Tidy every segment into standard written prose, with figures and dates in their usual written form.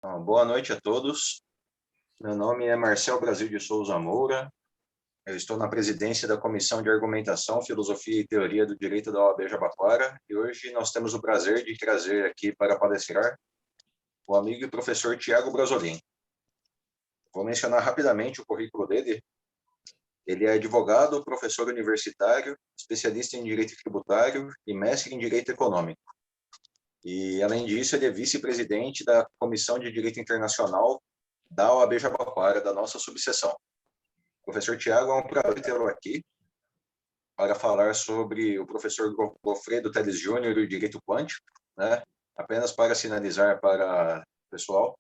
Boa noite a todos. Meu nome é Marcel Brasil de Souza Moura. Eu estou na presidência da Comissão de Argumentação, Filosofia e Teoria do Direito da OAB Jabaquara e hoje nós temos o prazer de trazer aqui para palestrar o amigo e professor Tiago Brasolin. Vou mencionar rapidamente o currículo dele. Ele é advogado, professor universitário, especialista em Direito Tributário e mestre em Direito Econômico. E, além disso, ele é vice-presidente da Comissão de Direito Internacional da OAB Jabaquara, da nossa subseção. Professor Tiago, é um prazer tê-lo aqui para falar sobre o professor Goffredo Teles Júnior e o direito quântico, né? Apenas para sinalizar para o pessoal,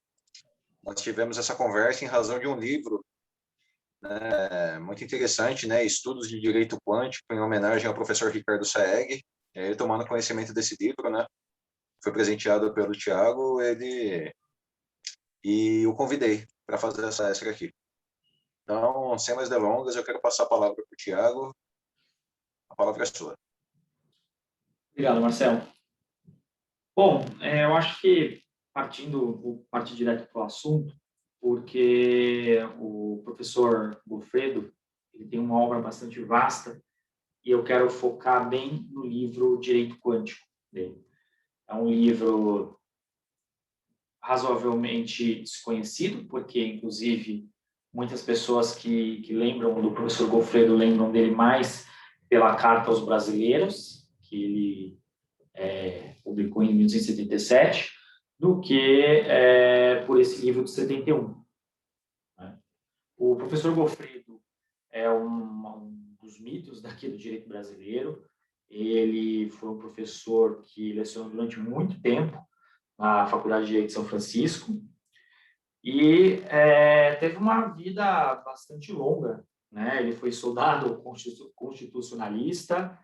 nós tivemos essa conversa em razão de um livro, né, muito interessante, né? Estudos de Direito Quântico, em homenagem ao professor Ricardo Saeg. Ele, tomando conhecimento desse livro, né, foi presenteado pelo Tiago, e o convidei para fazer essa extra aqui. Então, sem mais delongas, eu quero passar a palavra para o Tiago. A palavra é sua. Obrigado, Marcelo. Bom, eu acho que vou partir direto para o assunto, porque o professor Goffredo, ele tem uma obra bastante vasta e eu quero focar bem no livro Direito Quântico dele. É um livro razoavelmente desconhecido, porque, inclusive, muitas pessoas que lembram do professor Goffredo lembram dele mais pela Carta aos Brasileiros, que ele publicou em 1977, do que por esse livro de 71. Né? O professor Goffredo é um dos mitos daqui do direito brasileiro. Ele foi um professor que lecionou durante muito tempo na Faculdade de Direito de São Francisco e teve uma vida bastante longa. Né? Ele foi soldado constitucionalista,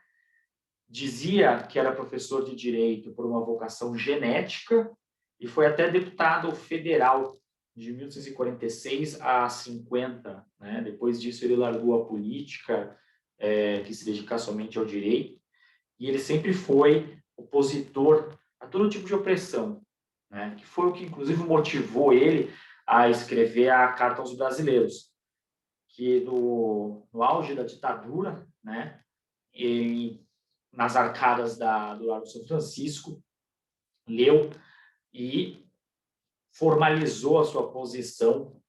dizia que era professor de direito por uma vocação genética e foi até deputado federal de 1946 a 50. Né? Depois disso, ele largou a política, que se dedica somente ao direito, e ele sempre foi opositor a todo tipo de opressão, né? Que foi o que, inclusive, motivou ele a escrever a Carta aos Brasileiros, que no auge da ditadura, né, ele, nas arcadas do Largo São Francisco, leu e formalizou a sua oposição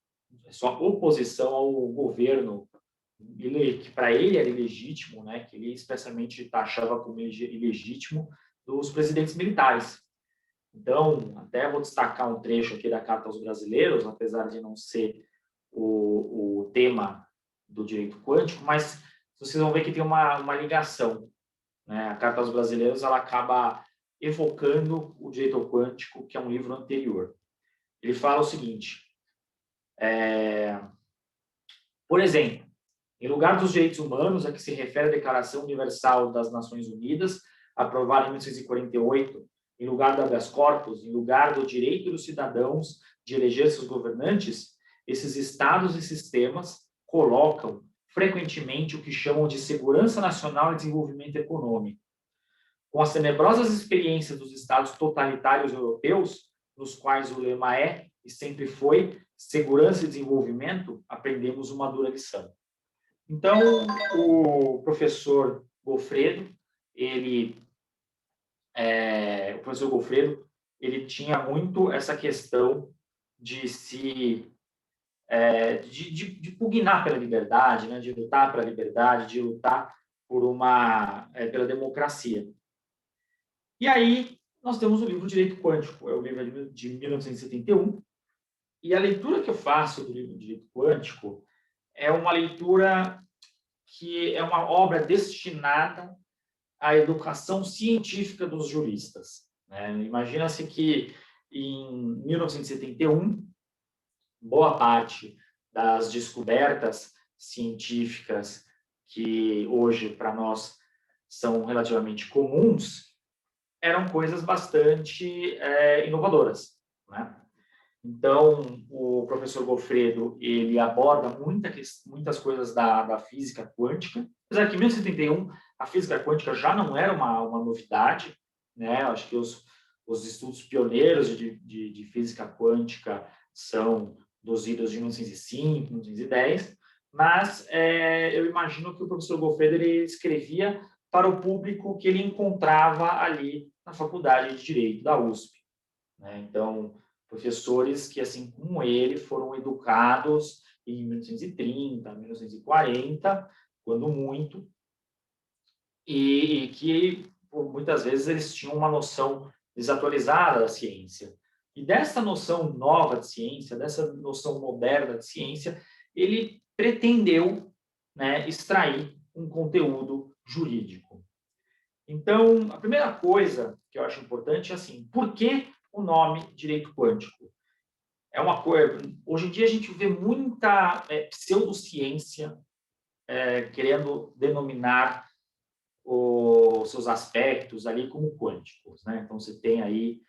ao governo, que para ele era ilegítimo, né, que ele expressamente taxava como ilegítimo, dos presidentes militares. Então, até vou destacar um trecho aqui da Carta aos Brasileiros, apesar de não ser o tema do direito quântico, mas vocês vão ver que tem uma ligação. Né? A Carta aos Brasileiros ela acaba evocando o direito quântico, que é um livro anterior. Ele fala o seguinte, por exemplo, em lugar dos direitos humanos a que se refere a Declaração Universal das Nações Unidas, aprovada em 1948, em lugar do habeas corpus, em lugar do direito dos cidadãos de eleger seus governantes, esses estados e sistemas colocam frequentemente o que chamam de segurança nacional e desenvolvimento econômico. Com as tenebrosas experiências dos estados totalitários europeus, nos quais o lema é e sempre foi segurança e desenvolvimento, aprendemos uma dura lição. Então, o professor Goffredo, ele tinha muito essa questão de de pugnar pela liberdade, né, de lutar pela liberdade, de lutar pela democracia. E aí, nós temos o livro Direito Quântico, é o livro de 1971, e a leitura que eu faço do livro Direito Quântico é uma leitura que é uma obra destinada à educação científica dos juristas. Né? Imagina-se que, em 1971, boa parte das descobertas científicas que hoje, para nós, são relativamente comuns, eram coisas bastante inovadoras. Né? Então, o professor Goffredo, ele aborda muitas coisas da física quântica, apesar que em 1971 a física quântica já não era uma novidade, né? Acho que os os estudos pioneiros de física quântica são dos idos de 1905, 1910, mas eu imagino que o professor Goffredo ele escrevia para o público que ele encontrava ali na Faculdade de Direito da USP, né? Então, professores que, assim como ele, foram educados em 1930, 1940, quando muito, e que, muitas vezes, eles tinham uma noção desatualizada da ciência. E dessa noção nova de ciência, dessa noção moderna de ciência, ele pretendeu, né, extrair um conteúdo jurídico. Então, a primeira coisa que eu acho importante é assim, por que o nome direito quântico? É uma coisa, hoje em dia a gente vê muita pseudociência querendo denominar os seus aspectos ali como quânticos, né? Então, você tem aí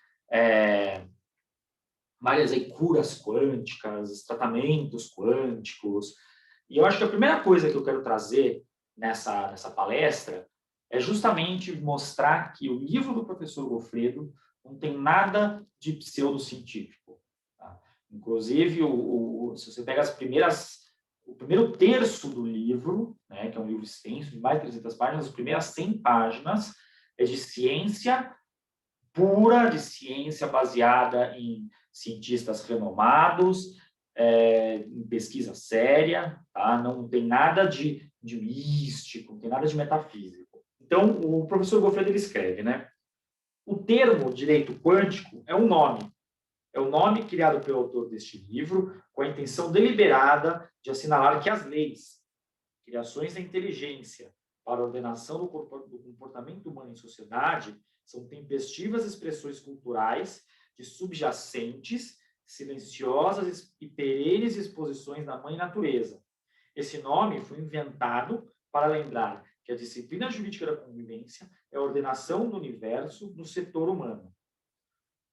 várias aí curas quânticas, tratamentos quânticos. E eu acho que a primeira coisa que eu quero trazer nessa palestra é justamente mostrar que o livro do professor Goffredo não tem nada de pseudocientífico. Tá? Inclusive, se você pega o primeiro terço do livro, né, que é um livro extenso, de mais de 300 páginas, as primeiras 100 páginas é de ciência pura, de ciência baseada em cientistas renomados, em pesquisa séria, tá? Não tem nada de místico, não tem nada de metafísico. Então, o professor Goffredo ele escreve, né? O termo direito quântico é um nome. É o nome criado pelo autor deste livro com a intenção deliberada de assinalar que as leis, criações da inteligência para a ordenação do comportamento humano em sociedade são tempestivas expressões culturais de subjacentes, silenciosas e perenes exposições da mãe natureza. Esse nome foi inventado para lembrar que a disciplina jurídica da convivência é a ordenação do universo no setor humano.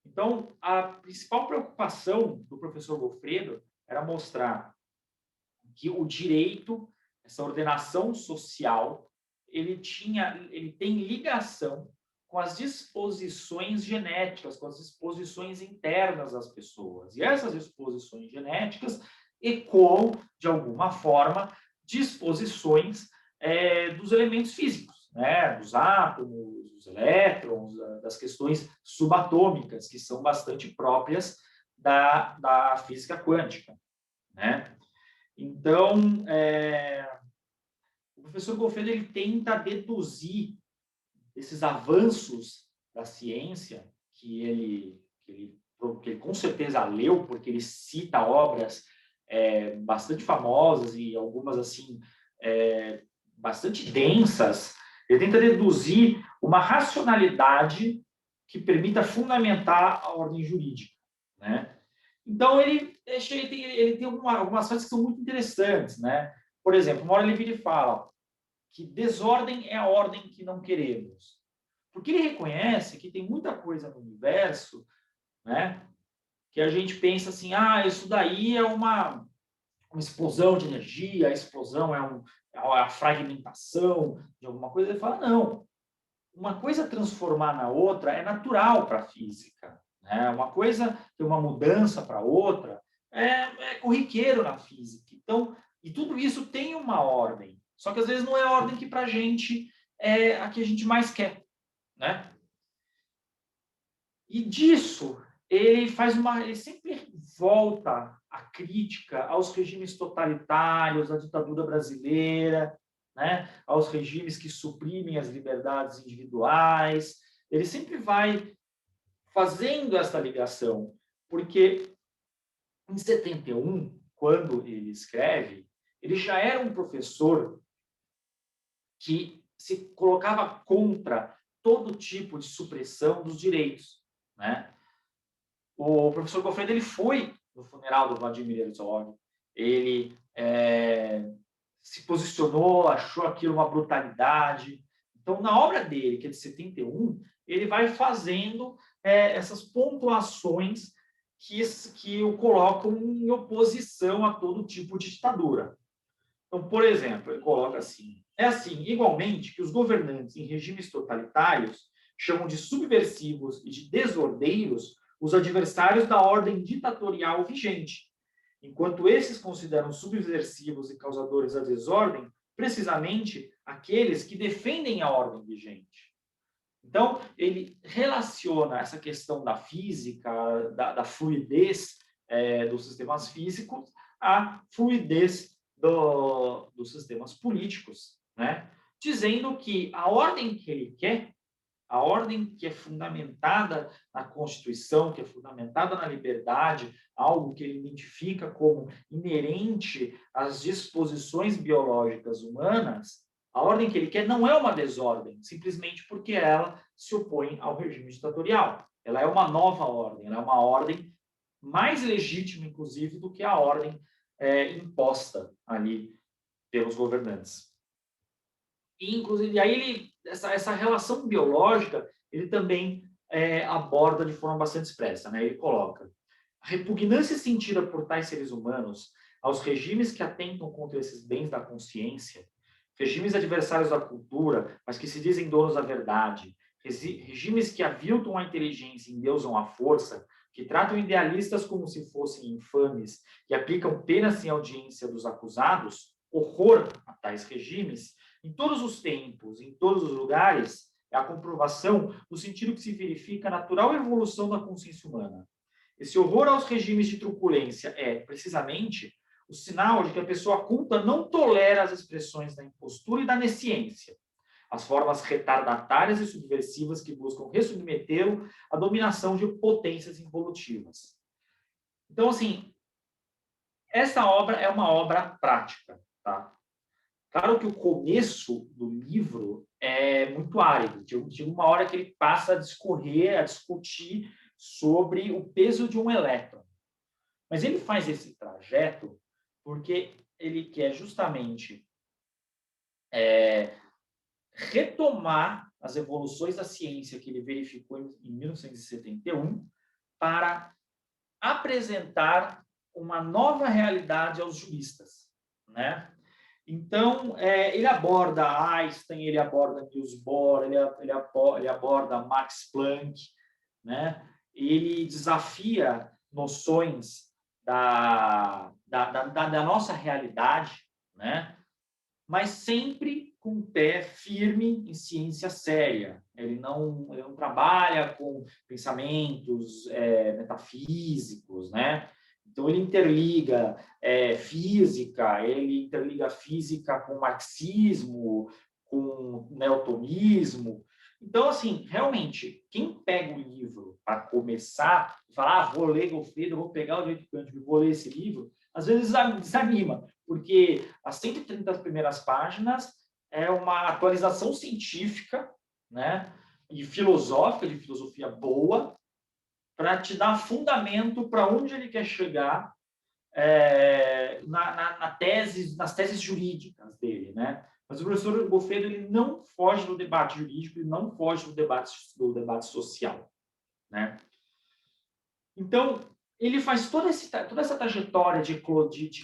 Então, a principal preocupação do professor Goffredo era mostrar que o direito, essa ordenação social, ele tem ligação com as disposições genéticas, com as disposições internas das pessoas. E essas disposições genéticas ecoam, de alguma forma, disposições dos elementos físicos, né? Dos átomos, dos elétrons, das questões subatômicas, que são bastante próprias da física quântica, né? Então, o professor Goffredo ele tenta deduzir esses avanços da ciência que ele com certeza leu, porque ele cita obras bastante famosas e algumas assim bastante densas. Ele tenta deduzir uma racionalidade que permita fundamentar a ordem jurídica, né? Então, ele tem algumas coisas que são muito interessantes, né? Por exemplo, uma hora ele vira e fala que desordem é a ordem que não queremos. Porque ele reconhece que tem muita coisa no universo, né, que a gente pensa assim, isso daí é uma explosão de energia, a explosão é a fragmentação de alguma coisa. Ele fala, não, uma coisa transformar na outra é natural para a física. Né? Uma coisa ter uma mudança para outra é corriqueiro na física. Então, e tudo isso tem uma ordem. Só que às vezes não é a ordem que para a gente é a que a gente mais quer. Né? E disso, ele sempre volta a crítica aos regimes totalitários, à ditadura brasileira, né? Aos regimes que suprimem as liberdades individuais. Ele sempre vai fazendo essa ligação, porque em 71, quando ele escreve, ele já era um professor que se colocava contra todo tipo de supressão dos direitos, né? O professor Goffredo ele foi no funeral do Vladimir Herzog, ele se posicionou, achou aquilo uma brutalidade. Então, na obra dele, que é de 71, ele vai fazendo essas pontuações que o colocam em oposição a todo tipo de ditadura. Então, por exemplo, ele coloca assim, igualmente que os governantes em regimes totalitários chamam de subversivos e de desordeiros os adversários da ordem ditatorial vigente, enquanto esses consideram subversivos e causadores da desordem precisamente aqueles que defendem a ordem vigente. Então, ele relaciona essa questão da física, da fluidez dos sistemas físicos, à fluidez dos sistemas políticos, né? Dizendo que a ordem que ele quer, a ordem que é fundamentada na Constituição, que é fundamentada na liberdade, algo que ele identifica como inerente às disposições biológicas humanas, a ordem que ele quer não é uma desordem, simplesmente porque ela se opõe ao regime ditatorial. Ela é uma nova ordem, ela é uma ordem mais legítima, inclusive, do que a ordem imposta ali pelos governantes. E, inclusive, aí essa relação biológica, ele também aborda de forma bastante expressa, né? Ele coloca: a repugnância sentida por tais seres humanos aos regimes que atentam contra esses bens da consciência, regimes adversários da cultura, mas que se dizem donos da verdade, regimes que aviltam a inteligência e endeusam a força, que tratam idealistas como se fossem infames, que aplicam penas sem audiência dos acusados, horror a tais regimes, em todos os tempos, em todos os lugares, é a comprovação do sentido que se verifica a natural evolução da consciência humana. Esse horror aos regimes de truculência é, precisamente, o sinal de que a pessoa culta não tolera as expressões da impostura e da nesciência, as formas retardatárias e subversivas que buscam ressubmetê-lo à dominação de potências involutivas. Então, assim, essa obra é uma obra prática, tá? Claro que o começo do livro é muito árido. Chega uma hora que ele passa a discorrer, a discutir sobre o peso de um elétron. Mas ele faz esse trajeto porque ele quer justamente retomar as evoluções da ciência que ele verificou em 1971 para apresentar uma nova realidade aos juristas, né? Então, ele aborda Einstein, ele aborda Niels Bohr, ele aborda Max Planck, né? Ele desafia noções da nossa realidade, né? Mas sempre com o pé firme em ciência séria. Ele não trabalha com pensamentos metafísicos, né? Então, ele interliga física com marxismo, com neotomismo. Então, assim, realmente, quem pega o livro para começar, falar, vou ler Goffredo, vou pegar o direito quântico, vou ler esse livro, às vezes desanima, porque as 130 primeiras páginas é uma atualização científica, né, e filosófica, de filosofia boa, para te dar fundamento para onde ele quer chegar nas teses jurídicas dele, né? Mas o professor Goffredo, ele não foge do debate jurídico, ele não foge do debate social, né? Então, ele faz toda essa trajetória de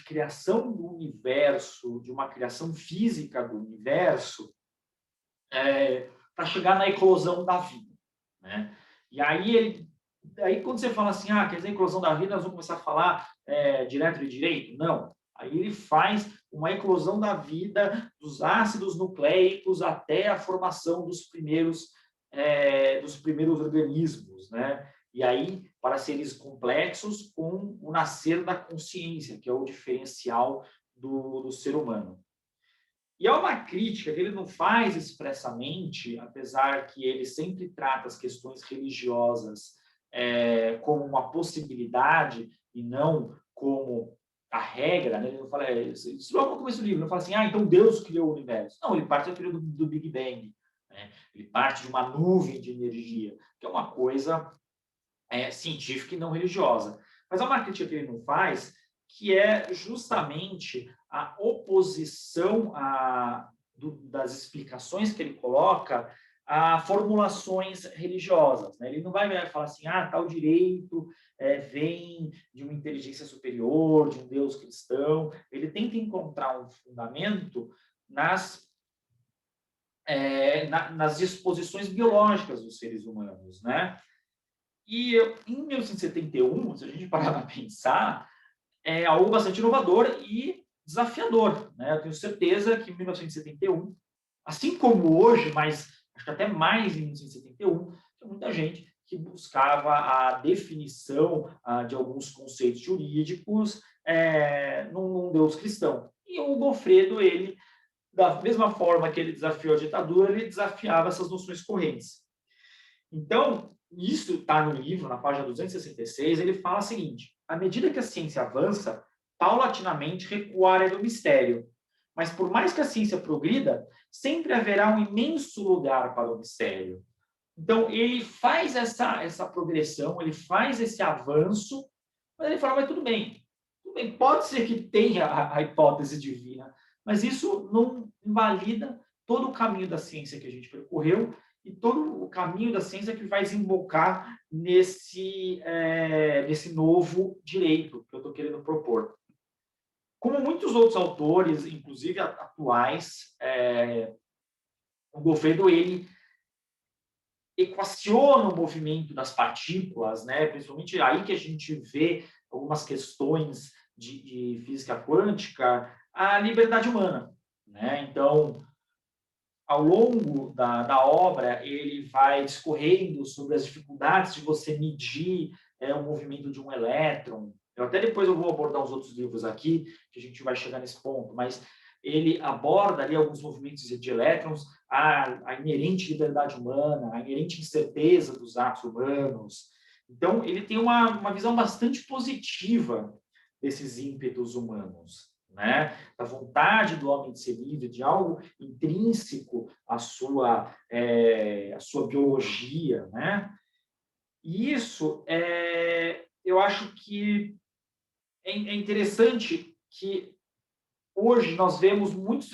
criação do universo, de uma criação física do universo, para chegar na eclosão da vida, né? E aí quando você fala assim, quer dizer, eclosão da vida, nós vamos começar a falar direto e direito? Não. Aí ele faz uma eclosão da vida dos ácidos nucleicos até a formação dos primeiros organismos, né? E aí, para seres complexos, com o nascer da consciência, que é o diferencial do ser humano. E é uma crítica que ele não faz expressamente, apesar que ele sempre trata as questões religiosas como uma possibilidade e não como a regra, né? Ele não fala, isso logo no começo do livro, ele não fala assim, então Deus criou o universo. Não, ele parte da teoria do Big Bang, né? Ele parte de uma nuvem de energia, que é uma coisa científica e não religiosa. Mas há uma crítica que ele não faz, que é justamente a oposição das explicações que ele coloca a formulações religiosas, né? Ele não vai falar assim, tal direito vem de uma inteligência superior, de um Deus cristão. Ele tenta encontrar um fundamento nas nas disposições biológicas dos seres humanos, né? E em 1971, se a gente parar para pensar, é algo bastante inovador e desafiador, né? Eu tenho certeza que em 1971, assim como hoje, mas acho que até mais em 1971, tinha muita gente que buscava a definição de alguns conceitos jurídicos num Deus cristão. E o Goffredo, ele, da mesma forma que ele desafiou a ditadura, ele desafiava essas noções correntes. Então, isso está no livro, na página 266, ele fala o seguinte: à medida que a ciência avança, paulatinamente recua a área do mistério. Mas por mais que a ciência progrida, sempre haverá um imenso lugar para o mistério. Então, ele faz essa progressão, ele faz esse avanço, mas ele fala, mas tudo bem, pode ser que tenha a hipótese divina, mas isso não invalida todo o caminho da ciência que a gente percorreu e todo o caminho da ciência que vai desembocar nesse novo direito que eu estou querendo propor. Como muitos outros autores, inclusive atuais, o Goffredo, ele equaciona o movimento das partículas, né? Principalmente aí que a gente vê algumas questões de física quântica, a liberdade humana, né? Então, ao longo da obra, ele vai discorrendo sobre as dificuldades de você medir o movimento de um elétron. Até depois eu vou abordar os outros livros aqui, que a gente vai chegar nesse ponto, mas ele aborda ali alguns movimentos de elétrons, a inerente liberdade humana, a inerente incerteza dos atos humanos. Então, ele tem uma visão bastante positiva desses ímpetos humanos, né? Da vontade do homem de ser livre, de algo intrínseco à sua biologia, né? E isso, eu acho que é interessante que hoje nós vemos muito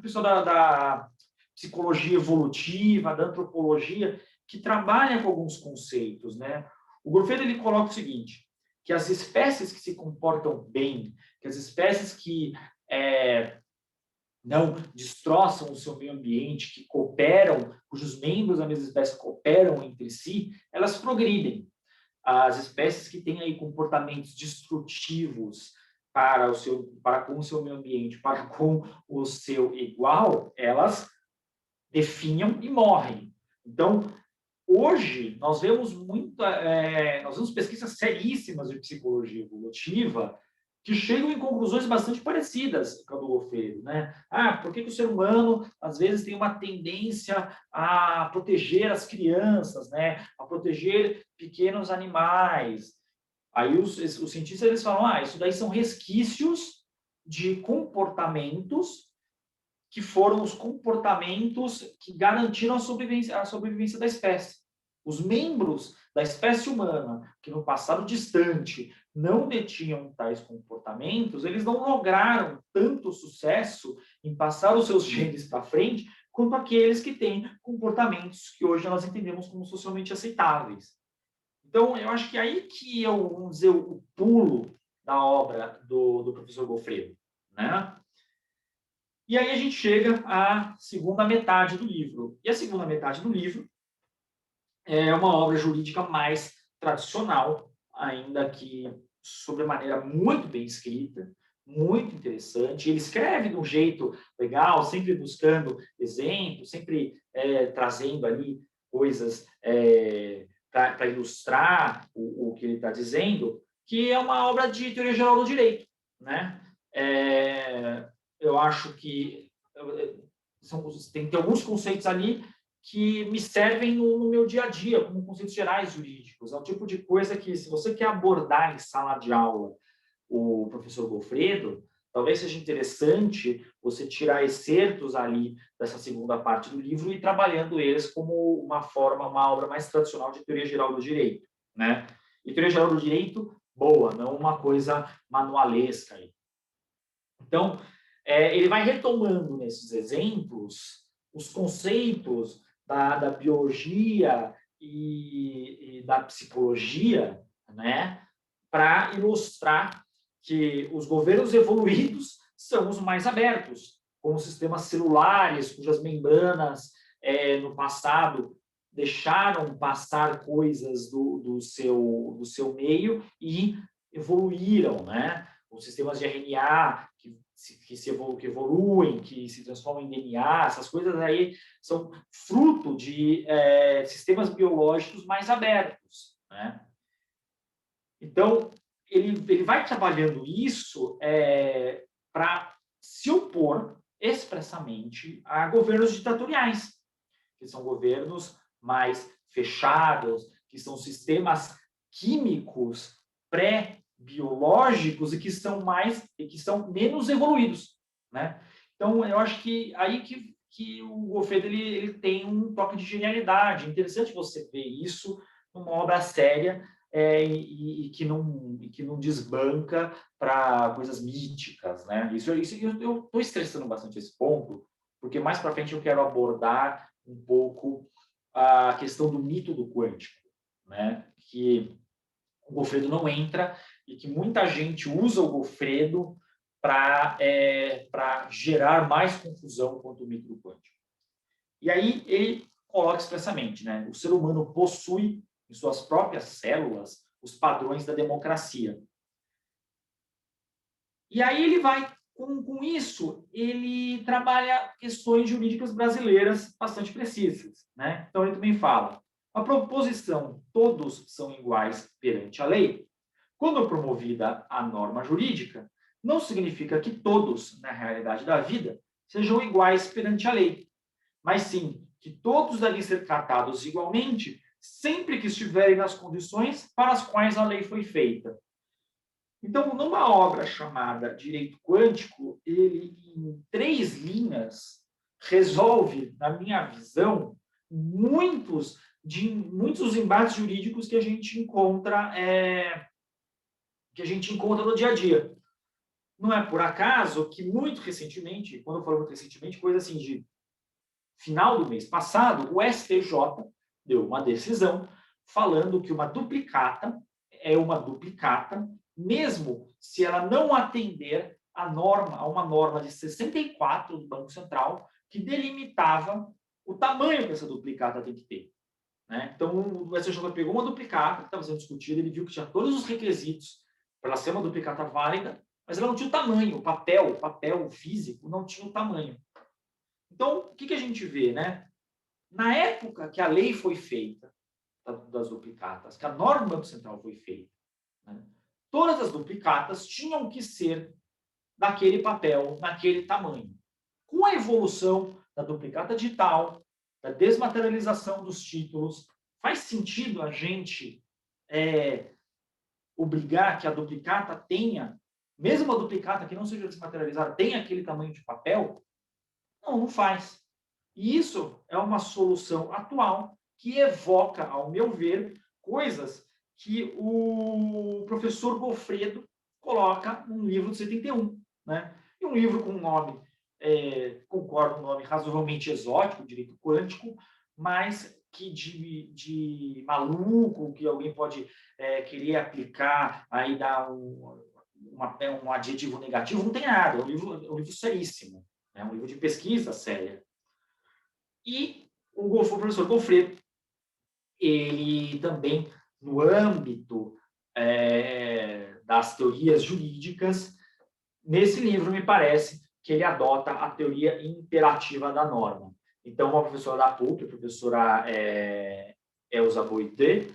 pessoal da psicologia evolutiva, da antropologia, que trabalha com alguns conceitos, né? O Goffredo, ele coloca o seguinte, que as espécies que se comportam bem, que as espécies que não destroçam o seu meio ambiente, que cooperam, cujos membros da mesma espécie cooperam entre si, elas progridem. As espécies que têm aí comportamentos destrutivos para com o seu meio ambiente, para com o seu igual, elas definham e morrem. Então, hoje, nós vemos pesquisas seríssimas de psicologia evolutiva que chegam em conclusões bastante parecidas com a do Goffredo, né? Por que o ser humano, às vezes, tem uma tendência a proteger as crianças, né? A proteger pequenos animais? Aí os cientistas, eles falam, isso daí são resquícios de comportamentos que foram os comportamentos que garantiram a sobrevivência da espécie. Os membros da espécie humana, que no passado distante não detinham tais comportamentos, eles não lograram tanto sucesso em passar os seus genes para frente quanto aqueles que têm comportamentos que hoje nós entendemos como socialmente aceitáveis. Então, eu acho que é aí que vamos dizer, o pulo da obra do professor Goffredo, né? E aí a gente chega à segunda metade do livro. E a segunda metade do livro é uma obra jurídica mais tradicional, ainda que sobremaneira muito bem escrita, muito interessante. Ele escreve de um jeito legal, sempre buscando exemplos, sempre trazendo ali coisas para ilustrar o que ele está dizendo, que é uma obra de teoria geral do direito, né? Eu acho que tem alguns conceitos ali que me servem no meu dia a dia, como conceitos gerais jurídicos. É o tipo de coisa que, se você quer abordar em sala de aula o professor Goffredo, talvez seja interessante você tirar excertos ali dessa segunda parte do livro e ir trabalhando eles como uma obra mais tradicional de teoria geral do direito, né? E teoria geral do direito, boa, não uma coisa manualesca aí. Então, ele vai retomando nesses exemplos os conceitos da biologia e da psicologia, né, para ilustrar que os governos evoluídos são os mais abertos, como sistemas celulares, cujas membranas, no passado, deixaram passar coisas do seu meio e evoluíram, né? Os sistemas de RNA que evoluem, que se transformam em DNA, essas coisas aí são fruto de sistemas biológicos mais abertos, né? Então, ele vai trabalhando isso para se opor expressamente a governos ditatoriais, que são governos mais fechados, que são sistemas químicos pré-biológicos e que são menos evoluídos, né? Então, eu acho que aí que o Goffredo ele tem um toque de genialidade. Interessante você ver isso numa obra séria e que não desbanca para coisas míticas, né? Isso eu estou estressando bastante esse ponto, porque mais para frente eu quero abordar um pouco a questão do mito do quântico, né? Que o Goffredo não entra e que muita gente usa o Goffredo para gerar mais confusão quanto o mito do quântico. E aí ele coloca expressamente, né? O ser humano possui em suas próprias células os padrões da democracia. E aí ele vai, com isso, ele trabalha questões jurídicas brasileiras bastante precisas, né? Então ele também fala: a proposição todos são iguais perante a lei, quando promovida a norma jurídica, não significa que todos, na realidade da vida, sejam iguais perante a lei, mas sim que todos devem ser tratados igualmente sempre que estiverem nas condições para as quais a lei foi feita. Então, numa obra chamada Direito Quântico, ele, em 3 linhas, resolve, na minha visão, muitos embates jurídicos que a gente encontra no dia a dia. Não é por acaso que, muito recentemente, quando eu falo muito recentemente, coisa assim de final do mês passado, o STJ deu uma decisão falando que uma duplicata é uma duplicata, mesmo se ela não atender a uma norma de 64 do Banco Central, que delimitava o tamanho que essa duplicata tem que ter, né? Então, o STJ pegou uma duplicata que estava sendo discutida, ele viu que tinha todos os requisitos para ela ser uma duplicata válida, mas ela não tinha o tamanho, o papel físico não tinha o tamanho. Então, o que a gente vê, né? Na época que a lei foi feita, das duplicatas, que a norma do Banco Central foi feita, né? Todas as duplicatas tinham que ser daquele papel, naquele tamanho. Com a evolução da duplicata digital, da desmaterialização dos títulos, faz sentido a gente obrigar que a duplicata tenha, mesmo a duplicata que não seja desmaterializada, tenha aquele tamanho de papel? Não faz. E isso é uma solução atual que evoca, ao meu ver, coisas que o professor Goffredo coloca num livro de 71, né? E um livro com um nome, concordo, um nome razoavelmente exótico, direito quântico, mas que de maluco, que alguém pode querer aplicar, aí dar um adjetivo negativo, não tem nada. É um livro seríssimo, né? Um livro de pesquisa séria. E o professor Goffredo, ele também, no âmbito das teorias jurídicas, nesse livro, me parece que ele adota a teoria imperativa da norma. Então, uma professora da PUC, a professora Elza Boité,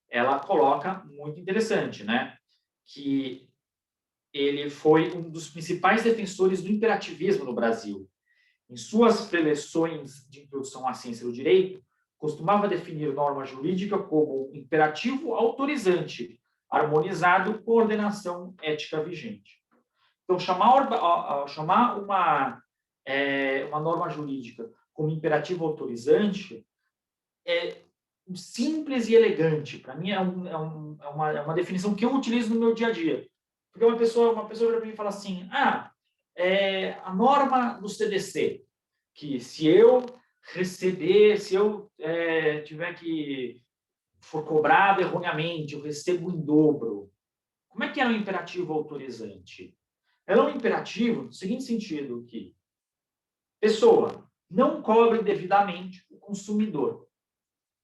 ela coloca muito interessante, né? Que ele foi um dos principais defensores do imperativismo no Brasil. Em suas preleções de introdução à ciência do direito, costumava definir norma jurídica como imperativo autorizante, harmonizado com a ordenação ética vigente. Então, chamar uma norma jurídica como imperativo autorizante é simples e elegante. Para mim, é uma definição que eu utilizo no meu dia a dia. Porque uma pessoa vira para mim e fala assim: a norma do CDC, que se eu tiver que for cobrado erroneamente, eu recebo em dobro. Como é que é um imperativo autorizante? Ela é um imperativo no seguinte sentido, que Pessoa, não cobre indevidamente o consumidor.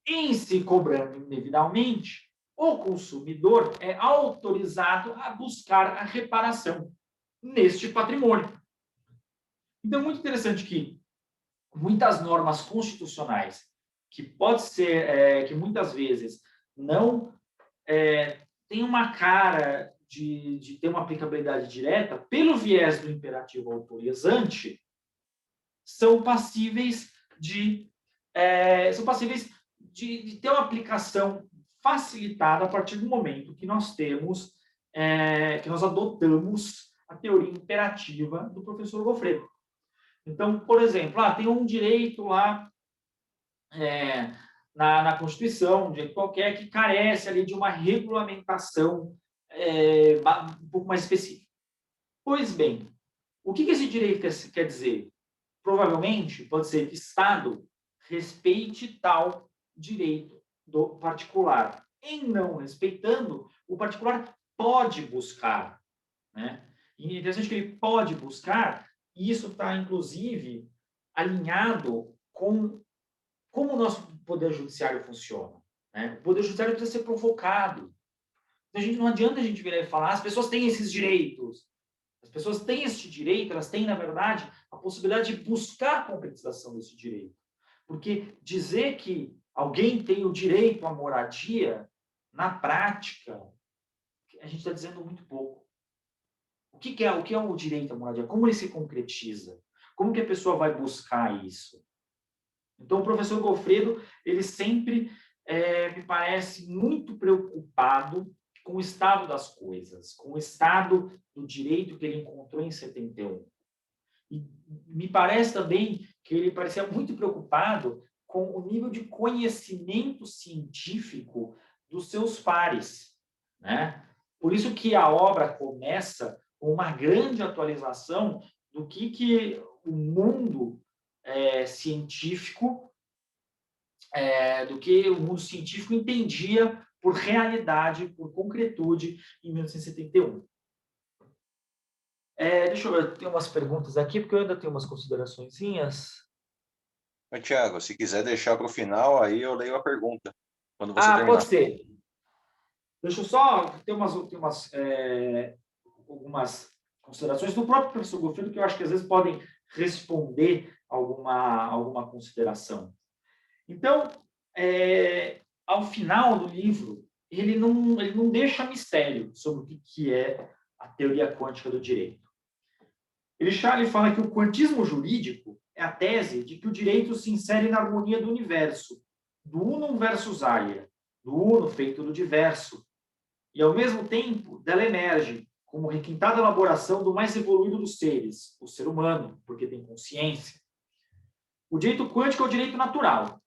Em se cobrando indevidamente, o consumidor é autorizado a buscar a reparação neste patrimônio. Então, é muito interessante que muitas normas constitucionais, que pode ser, que muitas vezes não tem uma cara de ter uma aplicabilidade direta, pelo viés do imperativo autorizante, são passíveis de ter uma aplicação facilitada a partir do momento que nós temos, que nós adotamos a teoria imperativa do professor Goffredo. Então, por exemplo, tem um direito lá na Constituição, um direito qualquer, que carece ali de uma regulamentação um pouco mais específica. Pois bem, o que esse direito quer dizer? Provavelmente pode ser que o Estado respeite tal direito do particular. Em não respeitando, o particular pode buscar, né? E é interessante que ele pode buscar, e isso está, inclusive, alinhado com como o nosso poder judiciário funciona, né? O poder judiciário precisa ser provocado. Não adianta a gente virar e falar, as pessoas têm esses direitos. As pessoas têm esse direito, elas têm, na verdade, a possibilidade de buscar a concretização desse direito. Porque dizer que alguém tem o direito à moradia, na prática, a gente está dizendo muito pouco. O que é o direito à moradia? Como ele se concretiza? Como que a pessoa vai buscar isso? Então, o professor Goffredo, ele sempre me parece muito preocupado com o estado das coisas, com o estado do direito que ele encontrou em 71. E me parece também que ele parecia muito preocupado com o nível de conhecimento científico dos seus pares, né? Por isso que a obra começa com uma grande atualização do que o mundo científico, do que o mundo científico entendia por realidade, por concretude, em 1971. Deixa eu ver, eu tenho umas perguntas aqui, porque eu ainda tenho umas consideraçõezinhas. Tiago, se quiser deixar para o final, aí eu leio a pergunta, quando você terminar. Pode ser. Deixa eu só ter algumas considerações do próprio professor Goffredo, que eu acho que às vezes podem responder alguma consideração. Então, ao final do livro, ele não deixa mistério sobre o que é a teoria quântica do direito. Ele fala que o quantismo jurídico é a tese de que o direito se insere na harmonia do universo, do unum versus alia, do uno feito do diverso, e, ao mesmo tempo, dela emerge como requintada elaboração do mais evoluído dos seres, o ser humano, porque tem consciência. O direito quântico é o direito natural,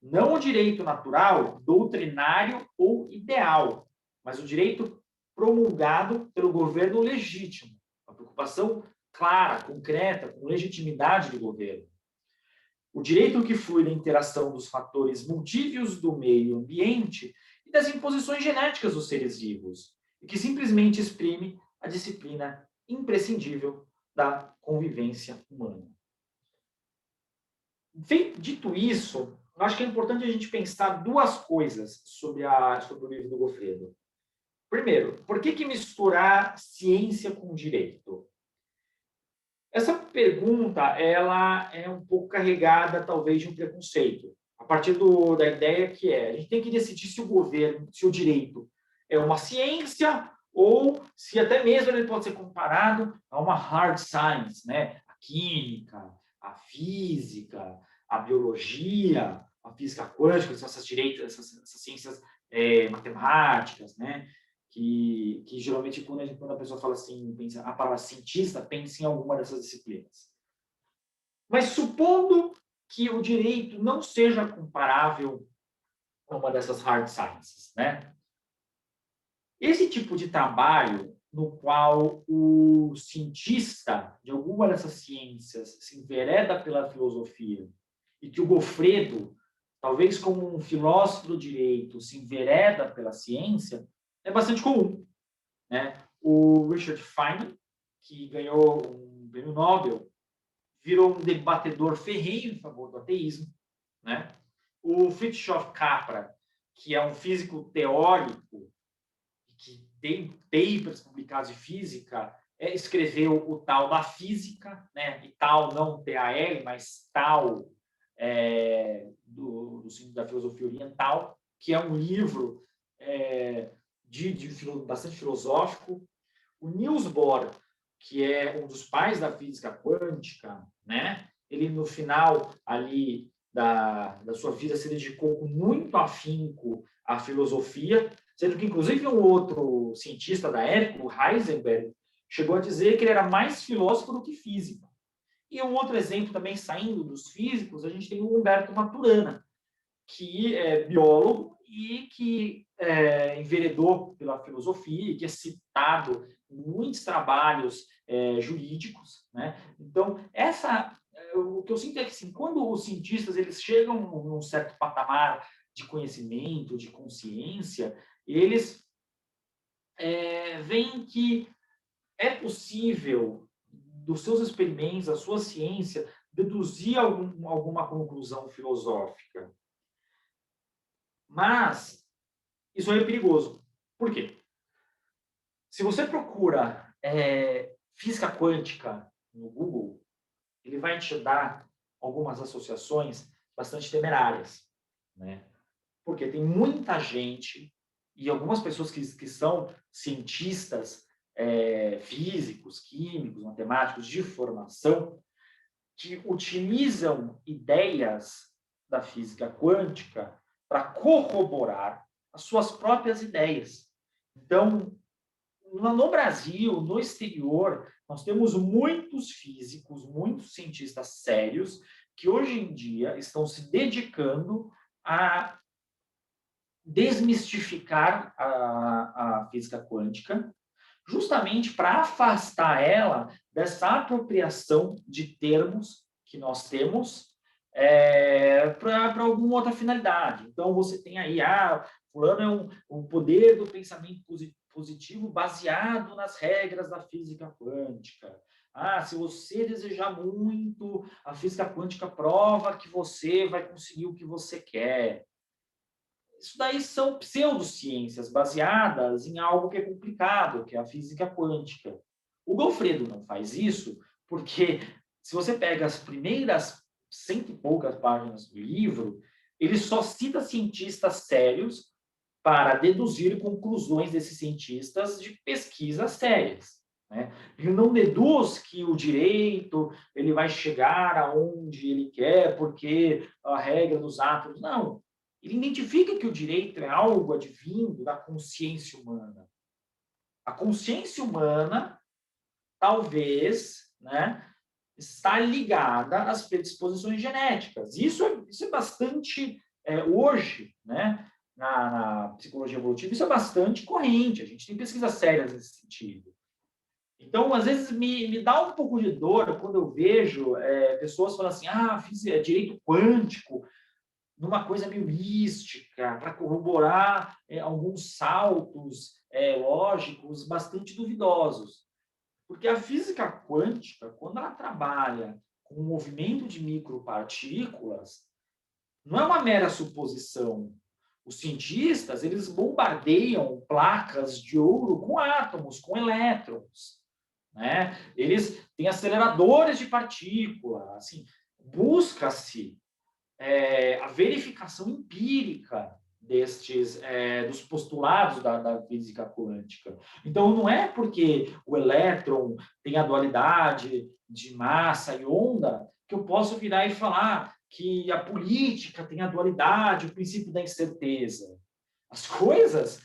não o direito natural doutrinário ou ideal, mas o direito promulgado pelo governo legítimo, uma preocupação clara, concreta, com legitimidade do governo. O direito que flui da interação dos fatores multívios do meio ambiente e das imposições genéticas dos seres vivos, e que simplesmente exprime a disciplina imprescindível da convivência humana. Dito isso, eu acho que é importante a gente pensar duas coisas sobre o livro do Goffredo. Primeiro, por que misturar ciência com direito? Essa pergunta ela é um pouco carregada, talvez, de um preconceito, a partir da ideia que a gente tem que decidir se o direito é uma ciência ou se até mesmo ele pode ser comparado a uma hard science, né? A química, a física, a biologia, a física quântica, essas ciências matemáticas, né? Que geralmente, quando a pessoa fala assim, pensa a palavra cientista, pensa em alguma dessas disciplinas. Mas supondo que o direito não seja comparável a uma dessas hard sciences, né? Esse tipo de trabalho no qual o cientista de alguma dessas ciências se envereda pela filosofia e que o Goffredo, talvez como um filósofo do direito, se envereda pela ciência, é bastante comum, né? O Richard Feynman, que ganhou um prêmio Nobel, virou um debatedor ferrenho em favor do ateísmo, né? O Fritjof Capra, que é um físico teórico, que tem papers publicados de física, escreveu o Tal da Física, né? E tal não T-A-L, mas Tal do da filosofia oriental, que é um livro bastante filosófico. O Niels Bohr, que é um dos pais da física quântica, né? Ele, no final ali da sua vida, se dedicou com muito afinco à filosofia, sendo que, inclusive, um outro cientista da época, o Heisenberg, chegou a dizer que ele era mais filósofo do que físico. E um outro exemplo também, saindo dos físicos, a gente tem o Humberto Maturana, que é biólogo e que enveredou pela filosofia e que é citado em muitos trabalhos jurídicos, né? Então, o que eu sinto é que, assim, quando os cientistas eles chegam num certo patamar de conhecimento, de consciência, eles veem que é possível, dos seus experimentos, da sua ciência, deduzir alguma conclusão filosófica. Mas isso é perigoso. Por quê? Se você procura física quântica no Google, ele vai te dar algumas associações bastante temerárias, né? Porque tem muita gente e algumas pessoas que são cientistas físicos, químicos, matemáticos de formação, que utilizam ideias da física quântica para corroborar as suas próprias ideias. Então, no Brasil, no exterior, nós temos muitos físicos, muitos cientistas sérios que hoje em dia estão se dedicando a desmistificar a física quântica, justamente para afastar ela dessa apropriação de termos que nós temos para alguma outra finalidade. Então, você tem aí, fulano é um poder do pensamento positivo baseado nas regras da física quântica. Se você desejar muito, a física quântica prova que você vai conseguir o que você quer. Isso daí são pseudociências baseadas em algo que é complicado, que é a física quântica. O Goffredo não faz isso porque, se você pega as primeiras 100 e poucas páginas do livro, ele só cita cientistas sérios para deduzir conclusões desses cientistas de pesquisas sérias, né? Ele não deduz que o direito ele vai chegar aonde ele quer porque a regra dos átomos. Não. Ele identifica que o direito é algo advindo da consciência humana. A consciência humana, talvez, né, está ligada às predisposições genéticas. Isso é bastante, hoje, né, na psicologia evolutiva, isso é bastante corrente. A gente tem pesquisas sérias nesse sentido. Então, às vezes, me dá um pouco de dor quando eu vejo pessoas falando assim, fiz direito quântico, numa coisa meio mística, para corroborar alguns saltos lógicos bastante duvidosos. Porque a física quântica, quando ela trabalha com o movimento de micropartículas, não é uma mera suposição. Os cientistas, eles bombardeiam placas de ouro com átomos, com elétrons, né? Eles têm aceleradores de partículas, assim, busca-se a verificação empírica dos postulados da física quântica. Então, não é porque o elétron tem a dualidade de massa e onda que eu posso virar e falar que a política tem a dualidade, o princípio da incerteza. As coisas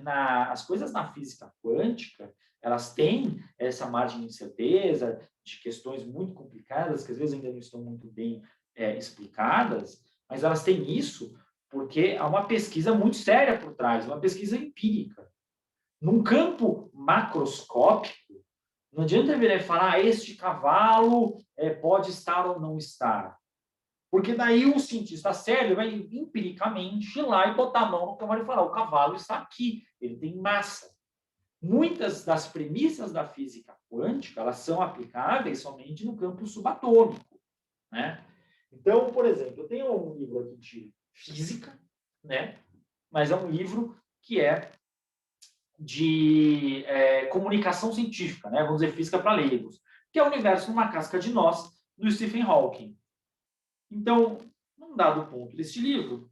na física quântica, elas têm essa margem de incerteza, de questões muito complicadas, que às vezes ainda não estão muito bem explicadas, mas elas têm isso porque há uma pesquisa muito séria por trás, uma pesquisa empírica. Num campo macroscópico, não adianta vir e falar este cavalo pode estar ou não estar. Porque daí o cientista sério vai empiricamente ir lá e botar a mão no cavalo e falar, o cavalo está aqui, ele tem massa. Muitas das premissas da física quântica, elas são aplicáveis somente no campo subatômico, né? Então, por exemplo, eu tenho um livro aqui de física, né? Mas é um livro que é de comunicação científica, né? Vamos dizer, física para leigos, que é o Universo numa Casca de Nós, do Stephen Hawking. Então, num dado ponto deste livro,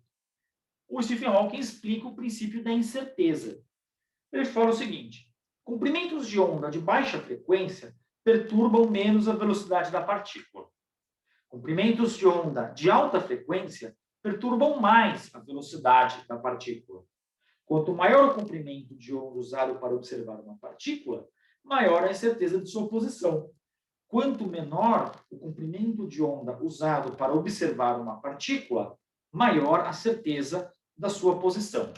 o Stephen Hawking explica o princípio da incerteza. Ele fala o seguinte: comprimentos de onda de baixa frequência perturbam menos a velocidade da partícula. Comprimentos de onda de alta frequência perturbam mais a velocidade da partícula. Quanto maior o comprimento de onda usado para observar uma partícula, maior a incerteza de sua posição. Quanto menor o comprimento de onda usado para observar uma partícula, maior a certeza da sua posição.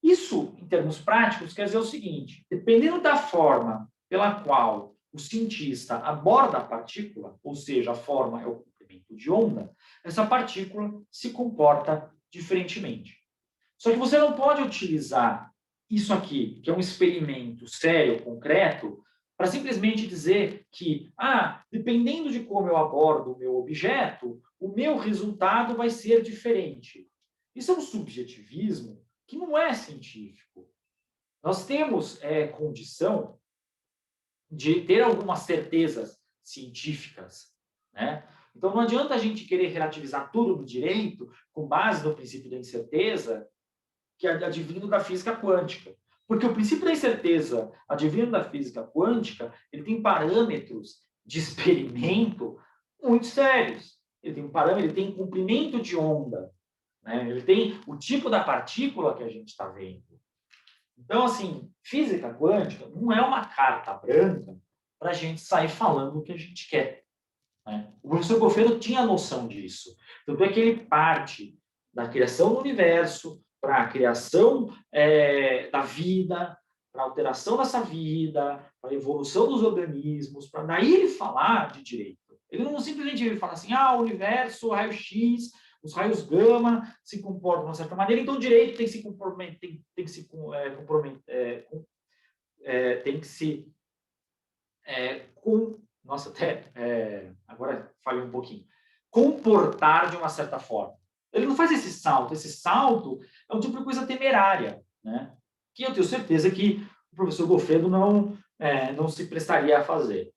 Isso, em termos práticos, quer dizer o seguinte: dependendo da forma pela qual o cientista aborda a partícula, ou seja, a forma é o comprimento de onda, essa partícula se comporta diferentemente. Só que você não pode utilizar isso aqui, que é um experimento sério, concreto, para simplesmente dizer que, dependendo de como eu abordo o meu objeto, o meu resultado vai ser diferente. Isso é um subjetivismo que não é científico. Nós temos condição de ter algumas certezas científicas, né? Então, não adianta a gente querer relativizar tudo no direito com base no princípio da incerteza, que é advindo da física quântica. Porque o princípio da incerteza advindo da física quântica, ele tem parâmetros de experimento muito sérios. Ele tem um parâmetro, ele tem comprimento de onda, né? Ele tem o tipo da partícula que a gente está vendo. Então, assim, física quântica não é uma carta branca para a gente sair falando o que a gente quer, né? O professor Goffredo tinha noção disso. Tanto é que ele parte da criação do universo para a criação da vida, para a alteração dessa vida, para a evolução dos organismos, para daí ele falar de direito. Ele não simplesmente fala assim, o universo, raio-x, os raios gama se comportam de uma certa maneira, então o direito tem que se comprometer, tem que se agora falei um pouquinho, comportar de uma certa forma. Ele não faz esse salto é um tipo de coisa temerária, né? Que eu tenho certeza que o professor Goffredo não se prestaria a fazer.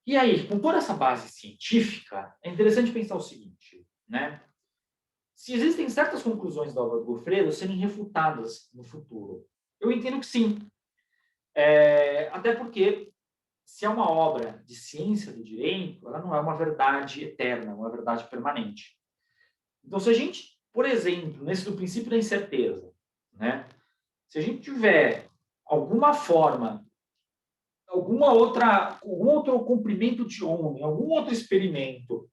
E aí, com toda essa base científica, é interessante pensar o seguinte, né? Se existem certas conclusões da obra do Goffredo serem refutadas no futuro, eu entendo que sim. Até porque, se é uma obra de ciência do direito, ela não é uma verdade eterna, uma verdade permanente. Então, se a gente, por exemplo, nesse do princípio da incerteza, né? Se a gente tiver alguma forma, algum outro comprimento de onda, algum outro experimento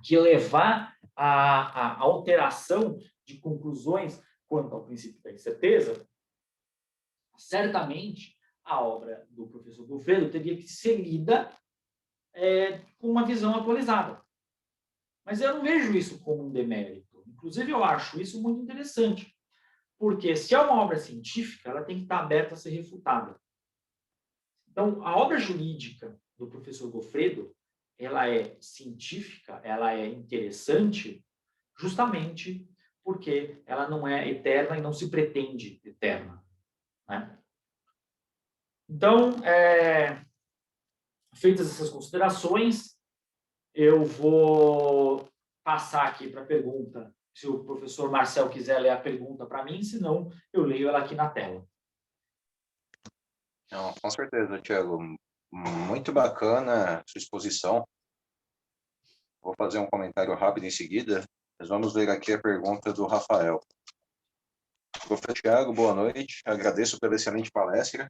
que levar à alteração de conclusões quanto ao princípio da incerteza, certamente a obra do professor Goffredo teria que ser lida com uma visão atualizada. Mas eu não vejo isso como um demérito. Inclusive, eu acho isso muito interessante. Porque se é uma obra científica, ela tem que estar aberta a ser refutada. Então, a obra jurídica do professor Goffredo, ela é científica, ela é interessante, justamente porque ela não é eterna e não se pretende eterna, né? Então, feitas essas considerações, eu vou passar aqui para a pergunta, se o professor Marcel quiser ler a pergunta para mim, senão eu leio ela aqui na tela. Não, com certeza, Thiago. Muito bacana a sua exposição. Vou fazer um comentário rápido em seguida, mas vamos ver aqui a pergunta do Rafael. Professor Thiago, boa noite. Agradeço pela excelente palestra.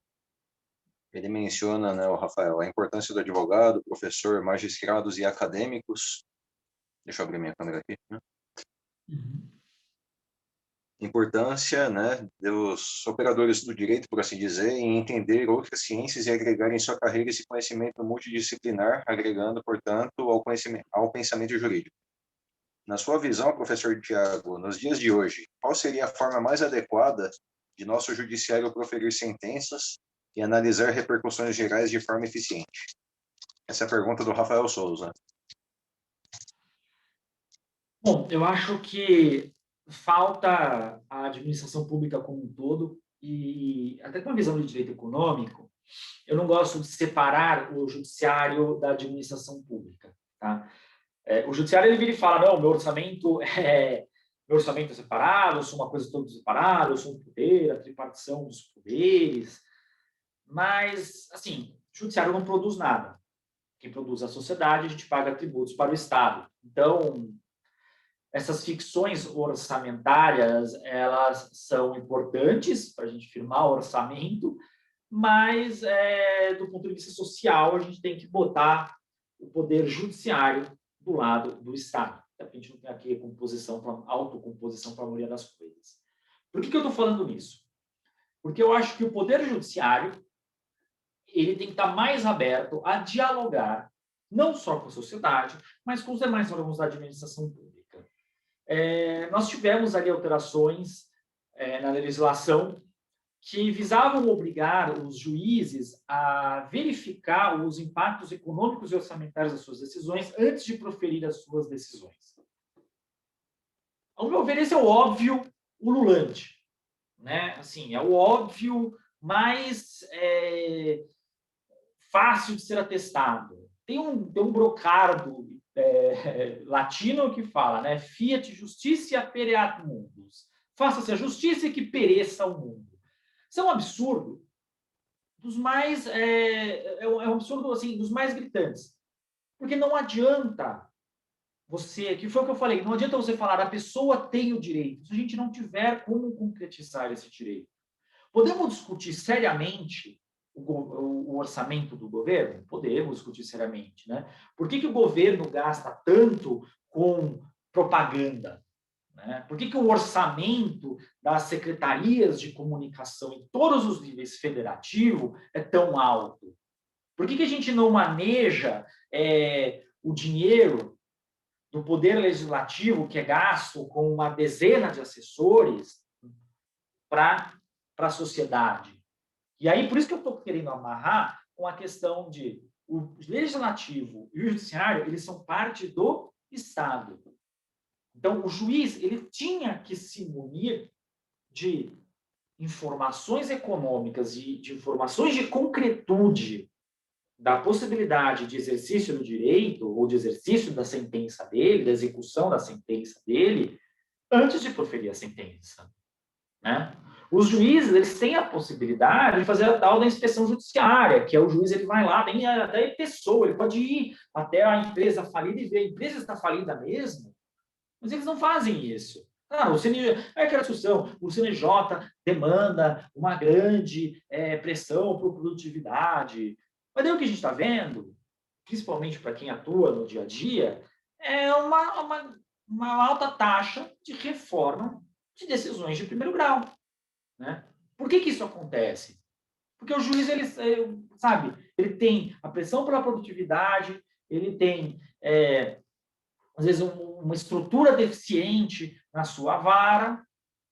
Ele menciona, né, o Rafael, a importância do advogado, professor, magistrados e acadêmicos. Deixa eu abrir minha câmera aqui, né? Importância, né, dos operadores do direito, por assim dizer, em entender outras ciências e agregar em sua carreira esse conhecimento multidisciplinar, agregando, portanto, ao pensamento jurídico. Na sua visão, professor Thiago, nos dias de hoje, qual seria a forma mais adequada de nosso judiciário proferir sentenças e analisar repercussões gerais de forma eficiente? Essa é a pergunta do Rafael Souza. Bom, eu acho que falta a administração pública como um todo, e até com a visão de direito econômico, eu não gosto de separar o judiciário da administração pública. Tá? O judiciário ele vira e fala, não, meu orçamento é separado, eu sou uma coisa toda separada, eu sou um poder, a tripartição dos poderes. Mas, assim, o judiciário não produz nada. Quem produz é a sociedade, a gente paga tributos para o Estado. Então, essas ficções orçamentárias, elas são importantes para a gente firmar o orçamento, mas, do ponto de vista social, a gente tem que botar o poder judiciário do lado do Estado. A gente não tem aqui autocomposição para a maioria das coisas. Por que eu estou falando nisso? Porque eu acho que o poder judiciário ele tem que estar mais aberto a dialogar, não só com a sociedade, mas com os demais órgãos da administração pública. Nós tivemos ali alterações na legislação que visavam obrigar os juízes a verificar os impactos econômicos e orçamentários das suas decisões antes de proferir as suas decisões. Ao meu ver, esse é o óbvio ululante, né? Assim, é o óbvio mais fácil de ser atestado. Tem um brocardo latino que fala, né? Fiat justitia pereat mundus. Faça-se a justiça e que pereça o mundo. Isso é um absurdo dos mais um absurdo assim dos mais gritantes, porque não adianta você, que foi o que eu falei, não adianta você falar a pessoa tem o direito se a gente não tiver como concretizar esse direito. Podemos discutir seriamente o orçamento do governo? Podemos discutir seriamente, né? Por que o governo gasta tanto com propaganda? Né? Por que o orçamento das secretarias de comunicação em todos os níveis federativo é tão alto? Por que a gente não maneja o dinheiro do poder legislativo que é gasto com uma dezena de assessores para a sociedade? E aí, por isso que eu estou querendo amarrar com a questão de o legislativo e o judiciário, eles são parte do Estado. Então, o juiz ele tinha que se munir de informações econômicas e de informações de concretude da possibilidade de exercício do direito ou de exercício da sentença dele, da execução da sentença dele, antes de proferir a sentença. Né? Os juízes eles têm a possibilidade de fazer a tal da inspeção judiciária, que é o juiz ele vai lá, bem até a pessoa, ele pode ir até a empresa falida e ver a empresa está falida mesmo. Mas eles não fazem isso. O CNJ, aquela discussão, o CNJ demanda uma grande pressão por produtividade. Mas daí o que a gente está vendo, principalmente para quem atua no dia a dia, é uma alta taxa de reforma de decisões de primeiro grau. Né? Por que isso acontece? Porque o juiz, ele tem a pressão pela produtividade, ele tem às vezes uma estrutura deficiente na sua vara,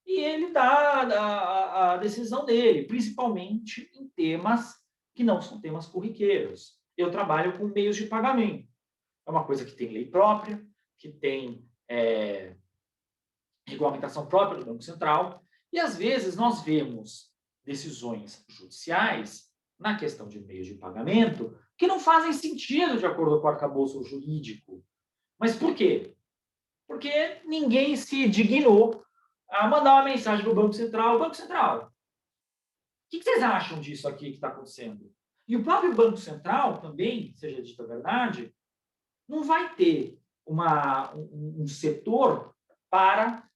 e ele dá a decisão dele, principalmente em temas que não são temas corriqueiros. Eu trabalho com meios de pagamento. É uma coisa que tem lei própria, que tem regulamentação própria do Banco Central, e às vezes nós vemos decisões judiciais na questão de meios de pagamento que não fazem sentido de acordo com o arcabouço jurídico. Mas por quê? Porque ninguém se dignou a mandar uma mensagem para o Banco Central. Banco Central, o que vocês acham disso aqui que está acontecendo? E o próprio Banco Central também, seja dita a verdade, não vai ter um setor para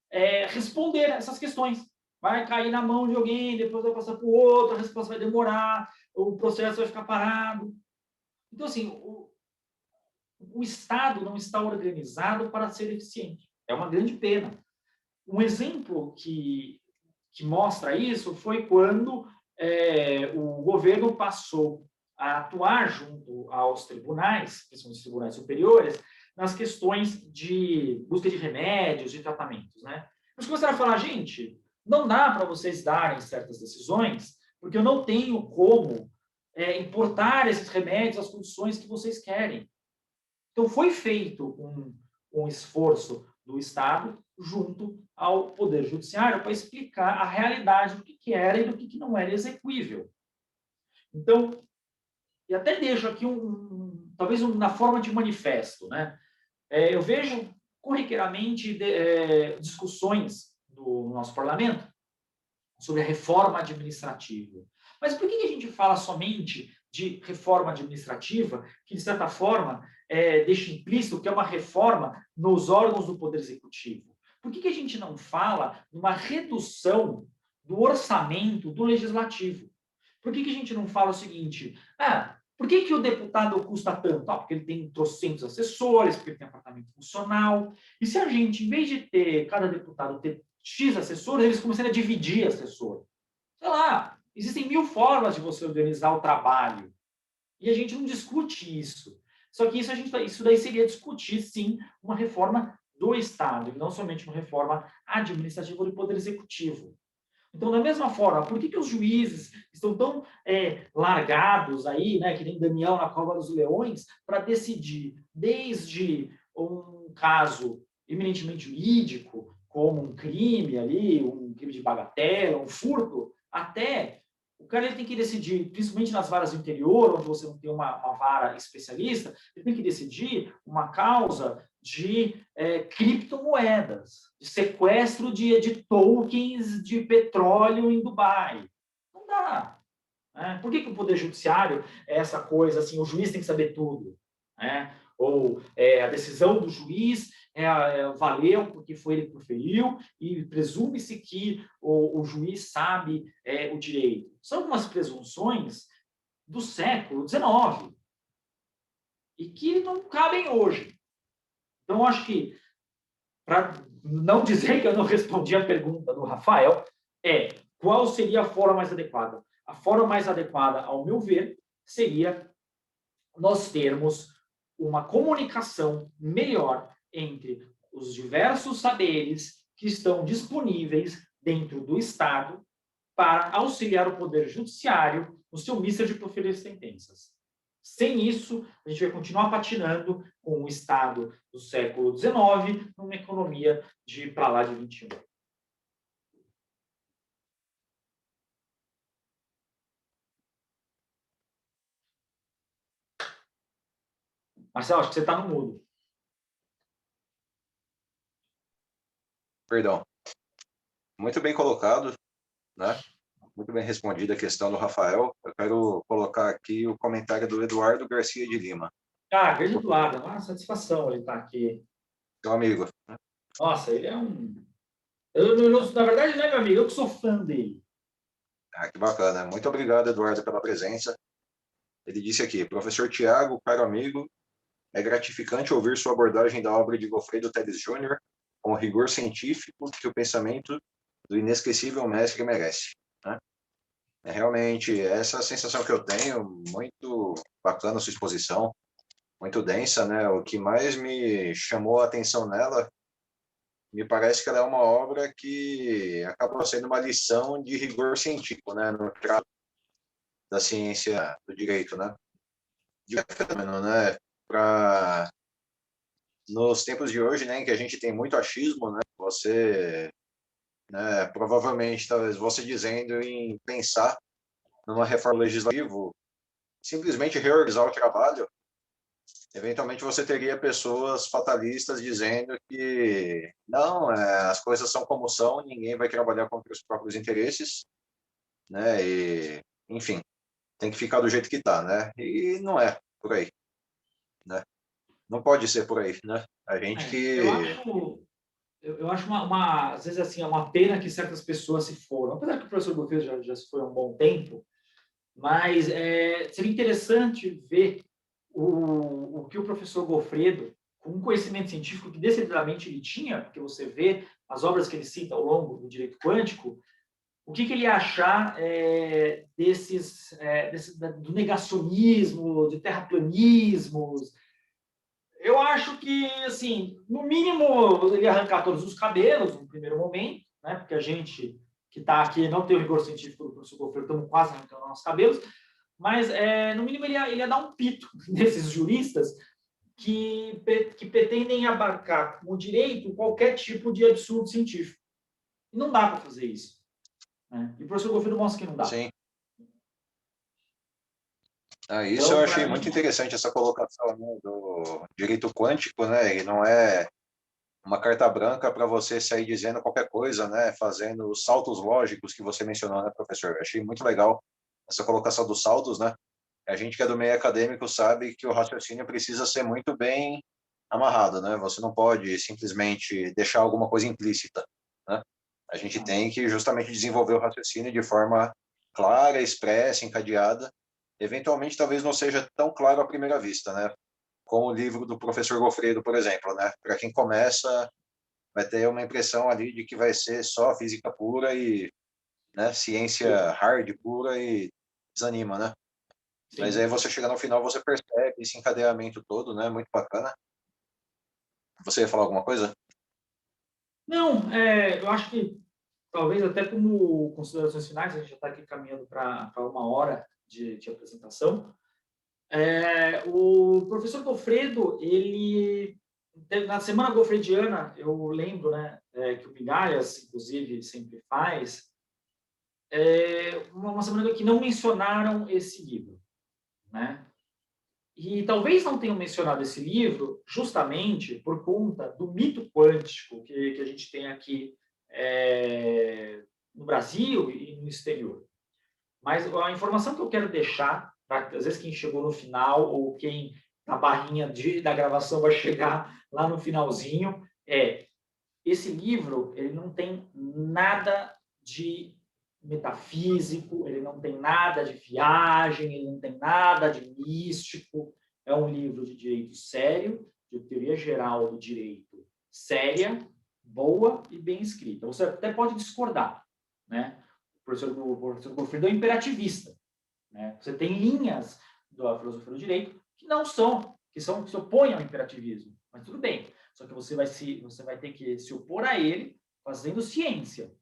responder essas questões. Vai cair na mão de alguém, depois vai passar para o outro, a resposta vai demorar, o processo vai ficar parado. Então, assim, o Estado não está organizado para ser eficiente. É uma grande pena. Um exemplo que mostra isso foi quando o governo passou a atuar junto aos tribunais, principalmente os tribunais superiores, nas questões de busca de remédios, de tratamentos. Né? Eles começaram a falar, gente, não dá para vocês darem certas decisões porque eu não tenho como importar esses remédios às condições que vocês querem. Então, foi feito um esforço do Estado junto ao Poder Judiciário para explicar a realidade do que era e do que não era execuível. Então, e até deixo aqui talvez na forma de manifesto, né? Eu vejo corriqueiramente discussões do nosso parlamento sobre a reforma administrativa. Mas por que a gente fala somente de reforma administrativa, que, de certa forma, deixa implícito que é uma reforma nos órgãos do Poder Executivo? Por que a gente não fala de uma redução do orçamento do Legislativo? Por que a gente não fala o seguinte, por que o deputado custa tanto? Porque ele tem trocentos assessores, porque ele tem apartamento funcional. E se a gente, em vez de ter cada deputado ter X assessores, eles começarem a dividir assessor? Sei lá, existem 1000 formas de você organizar o trabalho. E a gente não discute isso. Só que isso daí seria discutir, sim, uma reforma do Estado, e não somente uma reforma administrativa do Poder Executivo. Então, da mesma forma, por que os juízes estão tão largados aí, né, que nem Daniel na Cova dos Leões, para decidir desde um caso eminentemente jurídico, como um crime ali, um crime de bagatela, um furto, até o cara ele tem que decidir, principalmente nas varas do interior, onde você não tem uma vara especialista, ele tem que decidir uma causa de criptomoedas, de sequestro de tokens de petróleo em Dubai. Não dá. Né? Por que o Poder Judiciário é essa coisa, assim, o juiz tem que saber tudo? Né? Ou a decisão do juiz valeu porque foi ele que proferiu e presume-se que o juiz sabe o direito. São algumas presunções do século XIX e que não cabem hoje. Então, acho que, para não dizer que eu não respondi a pergunta do Rafael, qual seria a forma mais adequada? A forma mais adequada, ao meu ver, seria nós termos uma comunicação melhor entre os diversos saberes que estão disponíveis dentro do Estado para auxiliar o Poder Judiciário no seu missão de proferir sentenças. Sem isso, a gente vai continuar patinando com o Estado do século XIX numa economia de para lá de 21. Marcelo, acho que você está no mudo. Perdão. Muito bem colocado, né? Muito bem respondida a questão do Rafael. Eu quero colocar aqui o comentário do Eduardo Garcia de Lima. Grande Eduardo, uma satisfação ele estar aqui. Seu amigo. Nossa, ele é um... na verdade, não é meu amigo, eu que sou fã dele. Que bacana. Muito obrigado, Eduardo, pela presença. Ele disse aqui, professor Tiago, caro amigo, é gratificante ouvir sua abordagem da obra de Goffredo Teles Jr. com o rigor científico que o pensamento do inesquecível mestre merece. Né? É realmente essa sensação que eu tenho, muito bacana a sua exposição, muito densa, né? O que mais me chamou a atenção nela, me parece que ela é uma obra que acabou sendo uma lição de rigor científico, né? No trato da ciência do direito, né? De fenômeno, né? Para nos tempos de hoje, né, em que a gente tem muito achismo, né? Você, né, provavelmente, talvez você dizendo em pensar numa reforma legislativa, simplesmente reorganizar o trabalho, eventualmente você teria pessoas fatalistas dizendo que não, as coisas são como são, ninguém vai trabalhar contra os próprios interesses, né? E, enfim, tem que ficar do jeito que está, né? E não é por aí, né? Não pode ser por aí, né? A gente que... Eu acho às vezes assim, é uma pena que certas pessoas se foram. Apesar que o professor Goffredo já se foi há um bom tempo, mas seria interessante ver o que o professor Goffredo, com um conhecimento científico que decididamente ele tinha, porque você vê as obras que ele cita ao longo do direito quântico, o que ele ia achar do negacionismo, de terraplanismos. Eu acho que, assim, no mínimo, ele ia arrancar todos os cabelos no primeiro momento, né? Porque a gente que está aqui, não tem o rigor científico do professor Goffredo, estamos quase arrancando nossos cabelos, mas, no mínimo, ele ia dar um pito nesses juristas que pretendem abarcar com o direito qualquer tipo de absurdo científico. E não dá para fazer isso. Né? E o professor Goffredo mostra que não dá. Sim. Isso Então, eu achei muito interessante, essa colocação, né, do direito quântico, né? E não é uma carta branca para você sair dizendo qualquer coisa, né? Fazendo os saltos lógicos que você mencionou, né, professor? Eu achei muito legal essa colocação dos saltos, né? A gente que é do meio acadêmico sabe que o raciocínio precisa ser muito bem amarrado, né? Você não pode simplesmente deixar alguma coisa implícita, né? A gente tem que justamente desenvolver o raciocínio de forma clara, expressa, encadeada. Eventualmente, talvez não seja tão claro à primeira vista, né? Com o livro do professor Goffredo, por exemplo, né? Para quem começa, vai ter uma impressão ali de que vai ser só física pura e, né, ciência hard pura e desanima, né? Sim. Mas aí você chega no final, você percebe esse encadeamento todo, né? Muito bacana. Você ia falar alguma coisa? Não, eu acho que talvez até como considerações finais, a gente já está aqui caminhando para 1 hora de apresentação. O professor Goffredo, ele na semana goffrediana, eu lembro, né, que o Migalhas, inclusive, sempre faz, uma semana que não mencionaram esse livro, né? E talvez não tenham mencionado esse livro justamente por conta do mito quântico que a gente tem aqui no Brasil e no exterior. Mas a informação que eu quero deixar, às vezes quem chegou no final ou quem na barrinha da gravação vai chegar lá no finalzinho, esse livro ele não tem nada de metafísico, ele não tem nada de viagem, ele não tem nada de místico. É um livro de direito sério, de teoria geral do direito séria, boa e bem escrita. Você até pode discordar, né? O professor Goffredo é imperativista, né? Você tem linhas da filosofia do direito que se opõem ao imperativismo, mas tudo bem. Só que você vai ter que se opor a ele fazendo ciência,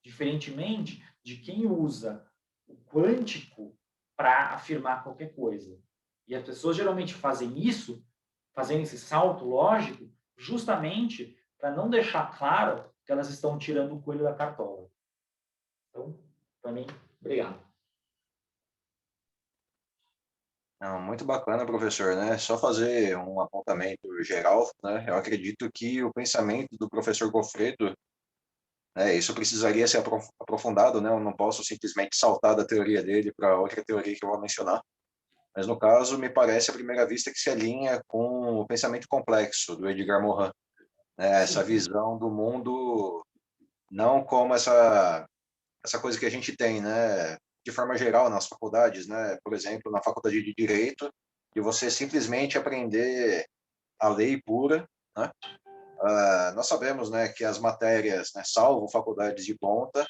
diferentemente de quem usa o quântico para afirmar qualquer coisa. E as pessoas geralmente fazem isso, fazendo esse salto lógico, justamente para não deixar claro que elas estão tirando o coelho da cartola. Então, para mim, obrigado. Não, muito bacana, professor, né? Só fazer um apontamento geral, né? Eu acredito que o pensamento do professor Goffredo, né, isso precisaria ser aprofundado, né? Eu não posso simplesmente saltar da teoria dele para outra teoria que eu vou mencionar. Mas, no caso, me parece à primeira vista que se alinha com o pensamento complexo do Edgar Morin, né? Essa visão do mundo não como essa coisa que a gente tem, né? De forma geral nas faculdades, né? Por exemplo, na faculdade de Direito, de você simplesmente aprender a lei pura, né? Nós sabemos, né, que as matérias, né, salvo faculdades de ponta,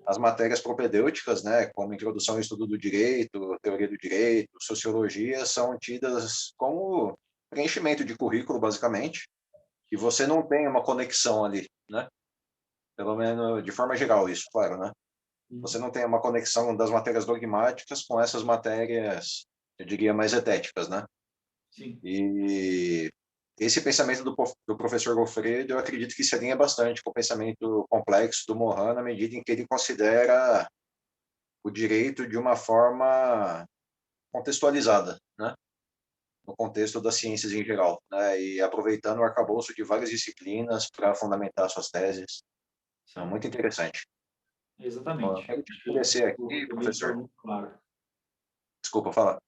as matérias propedêuticas, né, como introdução ao estudo do direito, teoria do direito, sociologia, são tidas como preenchimento de currículo, basicamente, e você não tem uma conexão ali, né? Pelo menos de forma geral, isso, claro, né? Você não tem uma conexão das matérias dogmáticas com essas matérias, eu diria, mais etéticas, né? Sim. E esse pensamento do professor Goffredo, eu acredito que se alinha bastante com o pensamento complexo do Morin, na medida em que ele considera o direito de uma forma contextualizada, né? No contexto das ciências em geral, né? E aproveitando o arcabouço de várias disciplinas para fundamentar suas teses. É muito interessante. Bom, eu Exatamente. quero te agradecer aqui, professor. Muito claro. Desculpa, fala.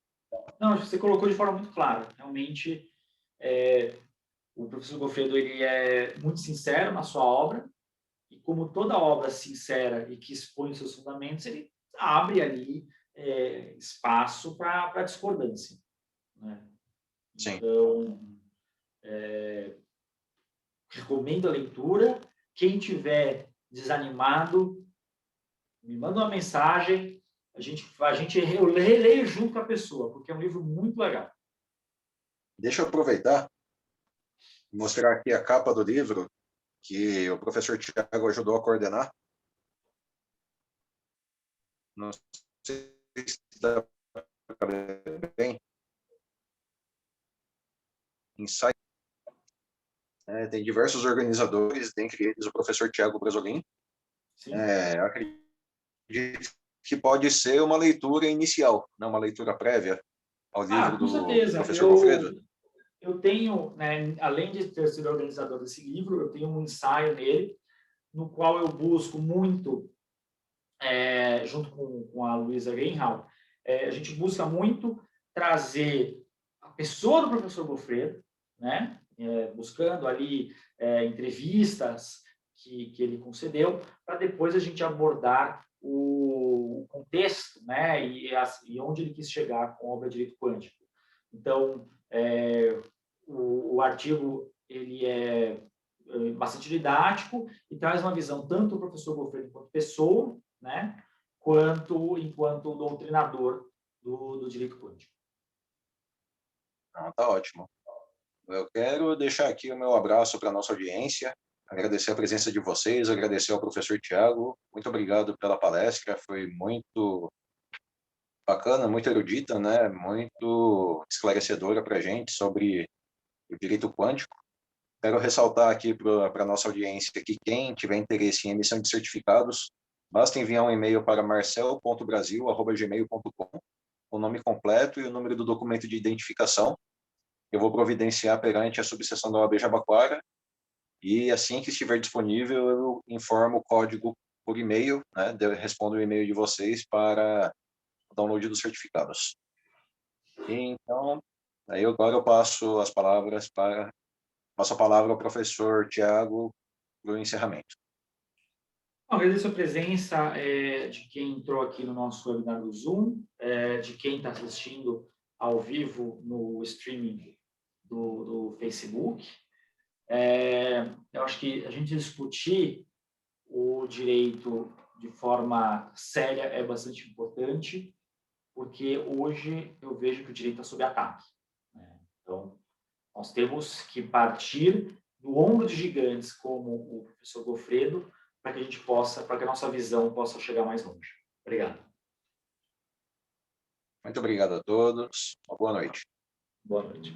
Não, você colocou de forma muito clara. Realmente, o professor Goffredo ele é muito sincero na sua obra, e como toda obra sincera e que expõe os seus fundamentos, ele abre ali espaço para discordância. Né? Sim. Então, recomendo a leitura. Quem tiver desanimado, me manda uma mensagem, eu releio junto com a pessoa, porque é um livro muito legal. Deixa eu aproveitar e mostrar aqui a capa do livro que o professor Tiago ajudou a coordenar. Não sei se dá para ver bem. Insight. Tem diversos organizadores, dentre eles o professor Tiago Brasolin. Acredito que pode ser uma leitura inicial, não uma leitura prévia ao livro Com do certeza. professor Goffredo. Eu tenho, né, além de ter sido organizador desse livro, eu tenho um ensaio nele, no qual eu busco muito, junto com a Luísa Reinhard, a gente busca muito trazer a pessoa do professor Goffredo, né, buscando ali entrevistas que ele concedeu, para depois a gente abordar o contexto, né, e onde ele quis chegar com a obra de direito quântico. Então, o artigo ele é bastante didático e traz uma visão tanto do professor Goffredo enquanto pessoa, né, quanto enquanto doutrinador do direito quântico. Tá ótimo. Eu quero deixar aqui o meu abraço para a nossa audiência, agradecer a presença de vocês, agradecer ao professor Tiago. Muito obrigado pela palestra, foi muito bacana, muito erudita, né? Muito esclarecedora para a gente sobre o direito quântico. Quero ressaltar aqui para a nossa audiência que quem tiver interesse em emissão de certificados, basta enviar um e-mail para marcel.brasil@gmail.com, o nome completo e o número do documento de identificação. Eu vou providenciar perante a subseção da OAB Jabaquara e assim que estiver disponível eu informo o código por e-mail, né? Eu respondo o e-mail de vocês para o download dos certificados. Então, aí agora eu passo a palavra ao professor Tiago para o encerramento. Agradeço a presença de quem entrou aqui no nosso webinar do Zoom, de quem está assistindo ao vivo no streaming do Facebook. Eu acho que a gente discutir o direito de forma séria é bastante importante, porque hoje eu vejo que o direito está sob ataque, né? Então, nós temos que partir do ombro de gigantes como o professor Goffredo, para que a gente possa, para que a nossa visão possa chegar mais longe. Obrigado. Muito obrigado a todos. Uma boa noite. Boa noite.